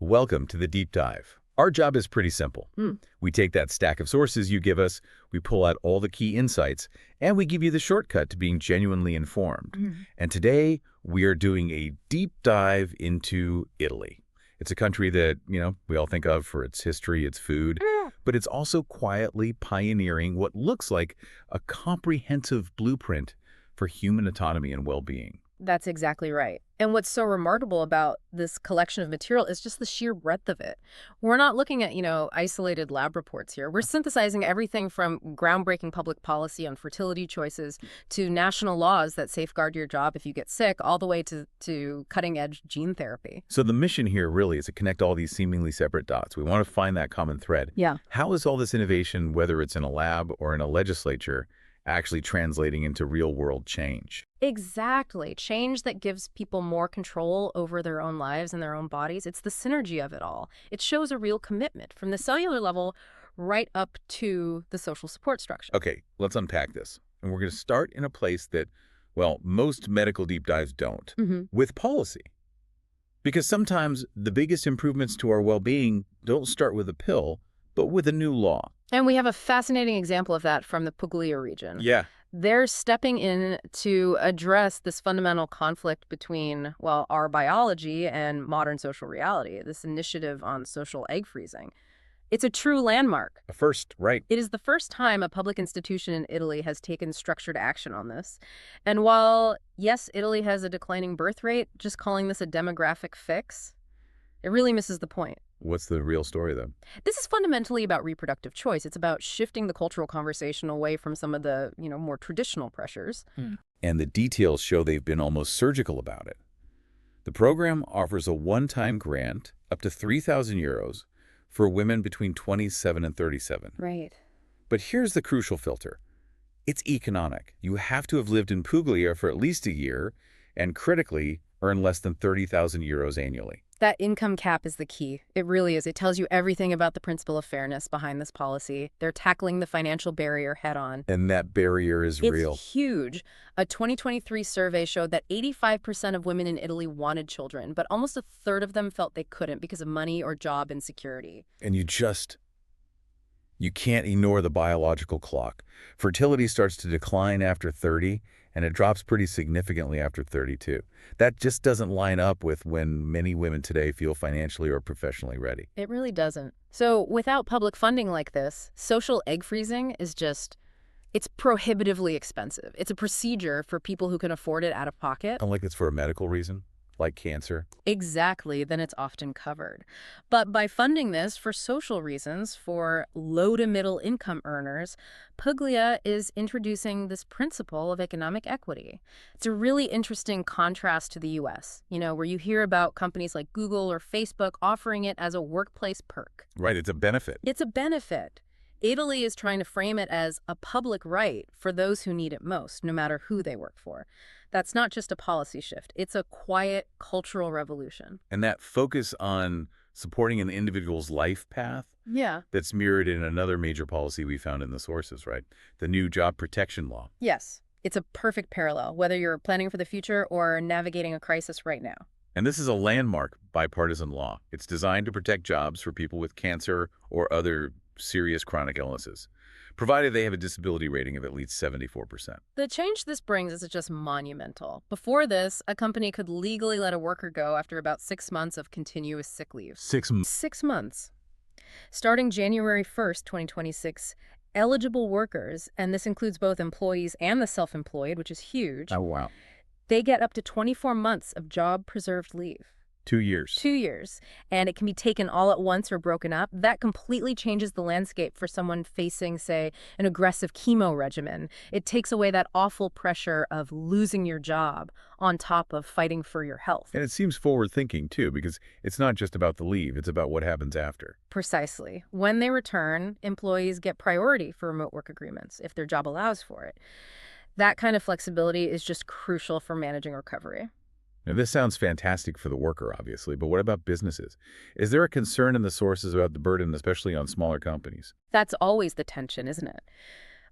Welcome to the Deep Dive. Our job is pretty simple. We take that stack of sources you give us, we pull out all the key insights, and we give you the shortcut to being genuinely informed. And today, we are doing a deep dive into Italy. It's a country that, we all think of for its history, its food, but it's also quietly pioneering what looks like a comprehensive blueprint for human autonomy and well-being. That's exactly right. And what's so remarkable about this collection of material is just the sheer breadth of it. We're not looking at, isolated lab reports here. We're synthesizing everything from groundbreaking public policy on fertility choices to national laws that safeguard your job if you get sick, all the way to cutting-edge gene therapy. So the mission here really is to connect all these seemingly separate dots. We want to find that common thread. Yeah. How is all this innovation, whether it's in a lab or in a legislature, actually translating into real-world change? Exactly. Change that gives people more control over their own lives and their own bodies. It's the synergy of it all. It shows a real commitment from the cellular level right up to the social support structure. Okay, let's unpack this. And we're going to start in a place that, well, most medical deep dives don't, with policy. Because sometimes the biggest improvements to our well-being don't start with a pill, but with a new law. And we have a fascinating example of that from the Puglia region. Yeah. They're stepping in to address this fundamental conflict between, well, our biology and modern social reality, this initiative on social egg freezing. It's a true landmark. A first, right? It is the first time a public institution in Italy has taken structured action on this. And while, yes, Italy has a declining birth rate, just calling this a demographic fix, it really misses the point. What's the real story, though? This is fundamentally about reproductive choice. It's about shifting the cultural conversation away from some of the, more traditional pressures. And the details show they've been almost surgical about it. The program offers a one-time grant up to 3,000 euros for women between 27 and 37. Right. But here's the crucial filter. It's economic. You have to have lived in Puglia for at least a year and, critically, earn less than 30,000 euros annually. That income cap is the key. It really is. It tells you everything about the principle of fairness behind this policy. They're tackling the financial barrier head on. And that barrier is real. It's huge. A 2023 survey showed that 85% of women in Italy wanted children, but almost a third of them felt they couldn't because of money or job insecurity. And you can't ignore the biological clock. Fertility starts to decline after 30, and it drops pretty significantly after 32. That just doesn't line up with when many women today feel financially or professionally ready. It really doesn't. So without public funding like this, social egg freezing is it's prohibitively expensive. It's a procedure for people who can afford it out of pocket. Unlike it's for a medical reason, like cancer. Exactly, then it's often covered. But by funding this for social reasons, for low to middle income earners, Puglia is introducing this principle of economic equity. It's a really interesting contrast to the US, where you hear about companies like Google or Facebook offering it as a workplace perk. Right, it's a benefit. It's a benefit. Italy is trying to frame it as a public right for those who need it most, no matter who they work for. That's not just a policy shift. It's a quiet cultural revolution. And that focus on supporting an individual's life path, that's mirrored in another major policy we found in the sources, right? The new job protection law. Yes, it's a perfect parallel, whether you're planning for the future or navigating a crisis right now. And this is a landmark bipartisan law. It's designed to protect jobs for people with cancer or other serious chronic illnesses, provided they have a disability rating of at least 74%. The change this brings is just monumental. Before this, a company could legally let a worker go after about 6 months of continuous sick leave. 6 months? 6 months. Starting January 1st, 2026, eligible workers, and this includes both employees and the self-employed, which is huge. Oh, wow. They get up to 24 months of job-preserved leave. 2 years. 2 years. And it can be taken all at once or broken up. That completely changes the landscape for someone facing, say, an aggressive chemo regimen. It takes away that awful pressure of losing your job on top of fighting for your health. And it seems forward-thinking, too, because it's not just about the leave. It's about what happens after. Precisely. When they return, employees get priority for remote work agreements if their job allows for it. That kind of flexibility is just crucial for managing recovery. Now, this sounds fantastic for the worker, obviously, but what about businesses? Is there a concern in the sources about the burden, especially on smaller companies? That's always the tension, isn't it?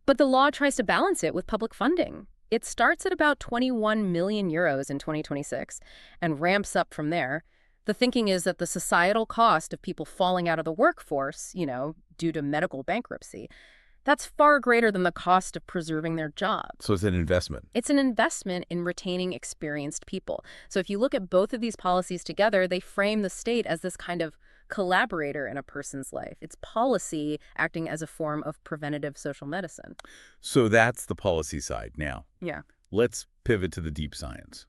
But the law tries to balance it with public funding. It starts at about 21 million euros in 2026 and ramps up from there. The thinking is that the societal cost of people falling out of the workforce, due to medical bankruptcy, that's far greater than the cost of preserving their jobs. So it's an investment. It's an investment in retaining experienced people. So if you look at both of these policies together, they frame the state as this kind of collaborator in a person's life. It's policy acting as a form of preventative social medicine. So that's the policy side. Now, Yeah. let's pivot to the deep science.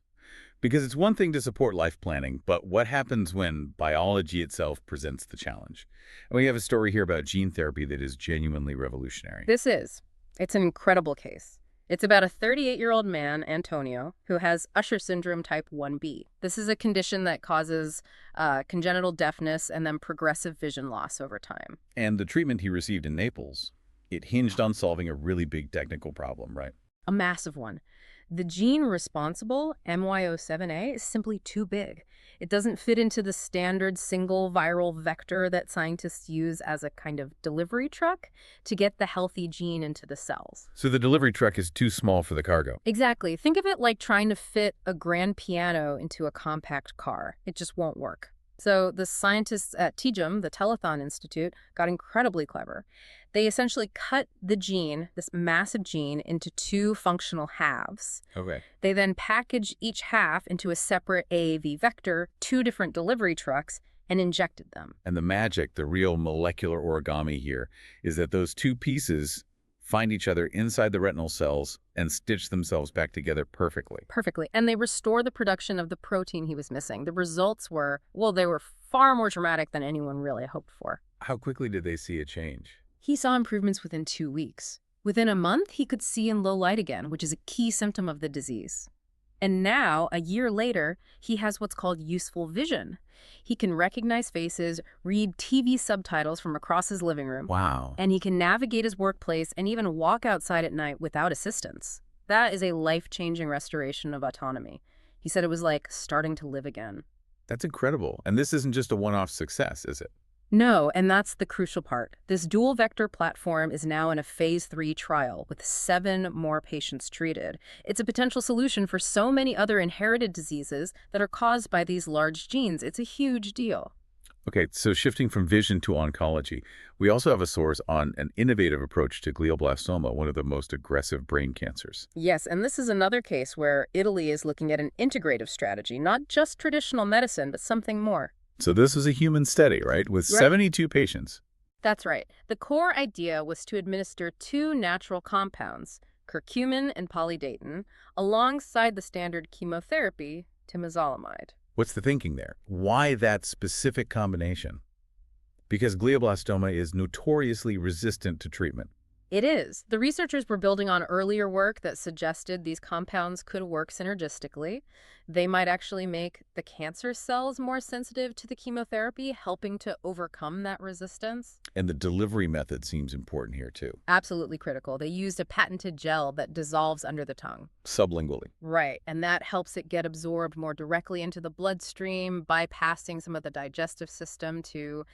Because it's one thing to support life planning, but what happens when biology itself presents the challenge? And we have a story here about gene therapy that is genuinely revolutionary. It's an incredible case. It's about a 38-year-old man, Antonio, who has Usher syndrome type 1B. This is a condition that causes congenital deafness and then progressive vision loss over time. And the treatment he received in Naples, it hinged on solving a really big technical problem, right? A massive one. The gene responsible, MYO7A, is simply too big. It doesn't fit into the standard single viral vector that scientists use as a kind of delivery truck to get the healthy gene into the cells. So the delivery truck is too small for the cargo. Exactly. Think of it like trying to fit a grand piano into a compact car. It just won't work. So the scientists at TGIM, the Telethon Institute, got incredibly clever. They essentially cut the gene, this massive gene, into two functional halves. Okay. They then packaged each half into a separate AAV vector, two different delivery trucks, and injected them. And the magic, the real molecular origami here, is that those two pieces find each other inside the retinal cells and stitch themselves back together perfectly. Perfectly. And they restore the production of the protein he was missing. The results were, they were far more dramatic than anyone really hoped for. How quickly did they see a change? He saw improvements within 2 weeks. Within a month, he could see in low light again, which is a key symptom of the disease. And now, a year later, he has what's called useful vision. He can recognize faces, read TV subtitles from across his living room. Wow. And he can navigate his workplace and even walk outside at night without assistance. That is a life-changing restoration of autonomy. He said it was like starting to live again. That's incredible. And this isn't just a one-off success, is it? No, and that's the crucial part. This dual vector platform is now in a phase 3 trial with 7 more patients treated. It's a potential solution for so many other inherited diseases that are caused by these large genes. It's a huge deal. Okay, so shifting from vision to oncology, we also have a source on an innovative approach to glioblastoma, one of the most aggressive brain cancers. Yes, and this is another case where Italy is looking at an integrative strategy, not just traditional medicine, but something more. So this was a human study, right? With 72 patients. That's right. The core idea was to administer 2 natural compounds, curcumin and polydatin, alongside the standard chemotherapy, temozolomide. What's the thinking there? Why that specific combination? Because glioblastoma is notoriously resistant to treatment. It is. The researchers were building on earlier work that suggested these compounds could work synergistically. They might actually make the cancer cells more sensitive to the chemotherapy, helping to overcome that resistance. And the delivery method seems important here, too. Absolutely critical. They used a patented gel that dissolves under the tongue. Sublingually. Right, and that helps it get absorbed more directly into the bloodstream, bypassing some of the digestive system to,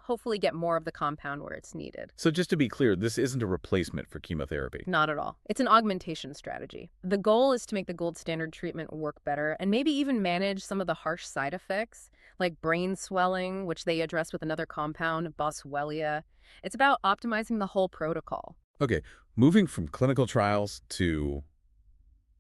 hopefully get more of the compound where it's needed. So just to be clear, this isn't a replacement for chemotherapy. Not at all. It's an augmentation strategy. The goal is to make the gold standard treatment work better and maybe even manage some of the harsh side effects, like brain swelling, which they address with another compound, boswellia. It's about optimizing the whole protocol. Okay, moving from clinical trials to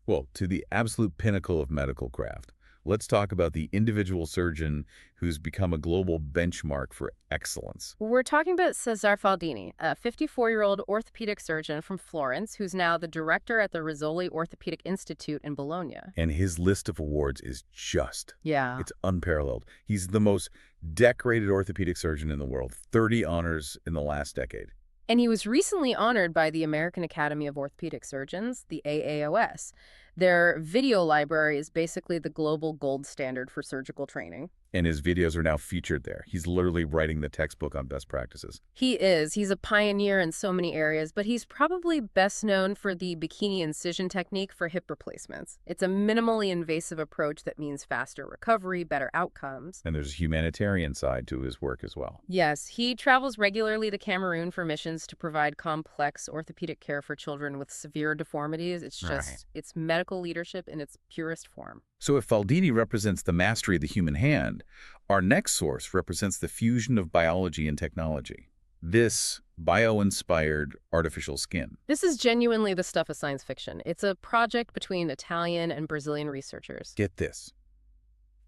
the absolute pinnacle of medical craft. Let's talk about the individual surgeon who's become a global benchmark for excellence. We're talking about Cesare Faldini, a 54-year-old orthopedic surgeon from Florence who's now the director at the Rizzoli Orthopedic Institute in Bologna. And his list of awards is It's unparalleled. He's the most decorated orthopedic surgeon in the world, 30 honors in the last decade. And he was recently honored by the American Academy of Orthopedic Surgeons, the AAOS. Their video library is basically the global gold standard for surgical training. And his videos are now featured there. He's literally writing the textbook on best practices. He is. He's a pioneer in so many areas, but he's probably best known for the bikini incision technique for hip replacements. It's a minimally invasive approach that means faster recovery, better outcomes. And there's a humanitarian side to his work as well. Yes, he travels regularly to Cameroon for missions to provide complex orthopedic care for children with severe deformities. It's medical leadership in its purest form. So if Faldini represents the mastery of the human hand, Our next source represents the fusion of biology and technology. This bio-inspired artificial skin. This is genuinely the stuff of science fiction. It's a project between Italian and Brazilian researchers. Get this.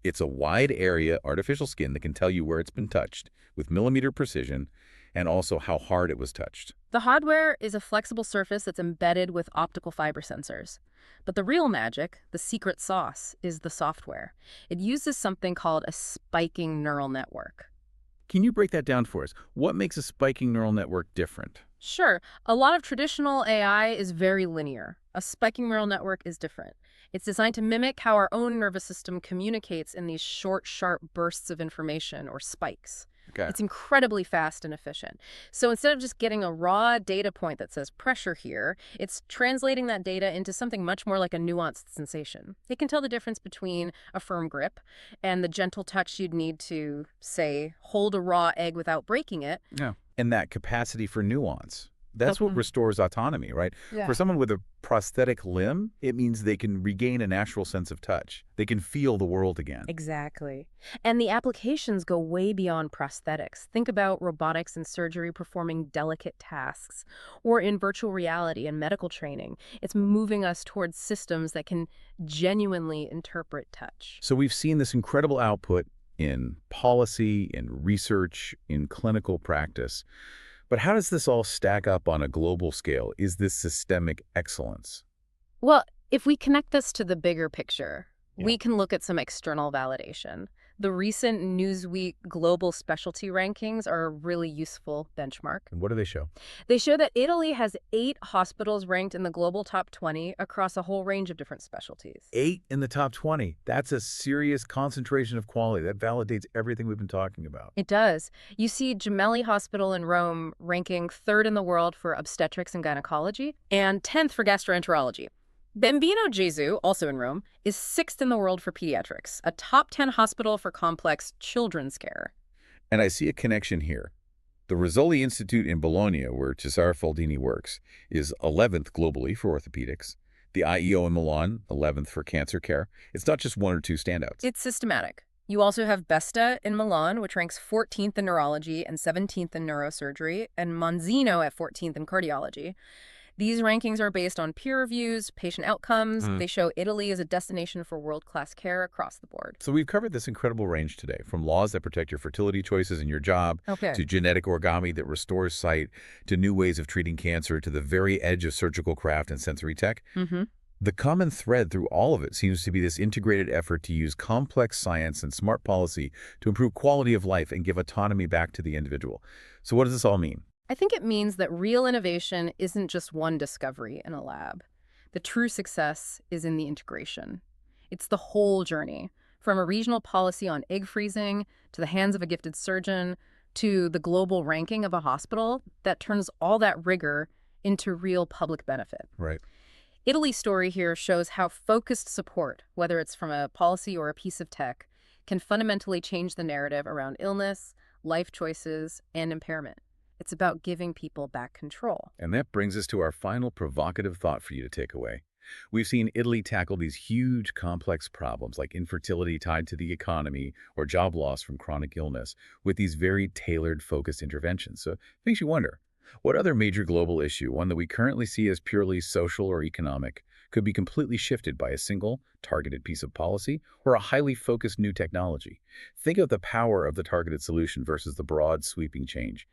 It's a wide-area artificial skin that can tell you where it's been touched with millimeter precision and also how hard it was touched. The hardware is a flexible surface that's embedded with optical fiber sensors. But the real magic, the secret sauce, is the software. It uses something called a spiking neural network. Can you break that down for us? What makes a spiking neural network different? Sure, a lot of traditional AI is very linear. A spiking neural network is different. It's designed to mimic how our own nervous system communicates in these short, sharp bursts of information, or spikes. Okay. It's incredibly fast and efficient. So instead of just getting a raw data point that says pressure here, it's translating that data into something much more like a nuanced sensation. It can tell the difference between a firm grip and the gentle touch you'd need to, say, hold a raw egg without breaking it. Yeah. And that capacity for nuance. That's what restores autonomy, right? Yeah. For someone with a prosthetic limb, it means they can regain a natural sense of touch. They can feel the world again. Exactly. And the applications go way beyond prosthetics. Think about robotics and surgery performing delicate tasks, or in virtual reality and medical training. It's moving us towards systems that can genuinely interpret touch. So we've seen this incredible output in policy, in research, in clinical practice. But how does this all stack up on a global scale? Is this systemic excellence? Well, if we connect this to the bigger picture, Yeah. we can look at some external validation. The recent Newsweek global specialty rankings are a really useful benchmark. And what do they show? They show that Italy has 8 hospitals ranked in the global top 20 across a whole range of different specialties. 8 in the top 20. That's a serious concentration of quality. That validates everything we've been talking about. It does. You see Gemelli Hospital in Rome ranking 3rd in the world for obstetrics and gynecology and 10th for gastroenterology. Bambino Gesù, also in Rome, is 6th in the world for pediatrics, a top 10 hospital for complex children's care. And I see a connection here. The Rizzoli Institute in Bologna, where Cesare Faldini works, is 11th globally for orthopedics. The IEO in Milan, 11th for cancer care. It's not just one or two standouts. It's systematic. You also have Besta in Milan, which ranks 14th in neurology and 17th in neurosurgery, and Monzino at 14th in cardiology. These rankings are based on peer reviews, patient outcomes. They show Italy as a destination for world-class care across the board. So we've covered this incredible range today, from laws that protect your fertility choices in your job, to genetic origami that restores sight, to new ways of treating cancer, to the very edge of surgical craft and sensory tech. The common thread through all of it seems to be this integrated effort to use complex science and smart policy to improve quality of life and give autonomy back to the individual. So what does this all mean? I think it means that real innovation isn't just one discovery in a lab. The true success is in the integration. It's the whole journey, from a regional policy on egg freezing to the hands of a gifted surgeon to the global ranking of a hospital that turns all that rigor into real public benefit. Right. Italy's story here shows how focused support, whether it's from a policy or a piece of tech, can fundamentally change the narrative around illness, life choices, and impairment. It's about giving people back control. And that brings us to our final provocative thought for you to take away. We've seen Italy tackle these huge, complex problems like infertility tied to the economy or job loss from chronic illness with these very tailored, focused interventions. So it makes you wonder, what other major global issue, one that we currently see as purely social or economic, could be completely shifted by a single, targeted piece of policy or a highly focused new technology? Think of the power of the targeted solution versus the broad, sweeping change.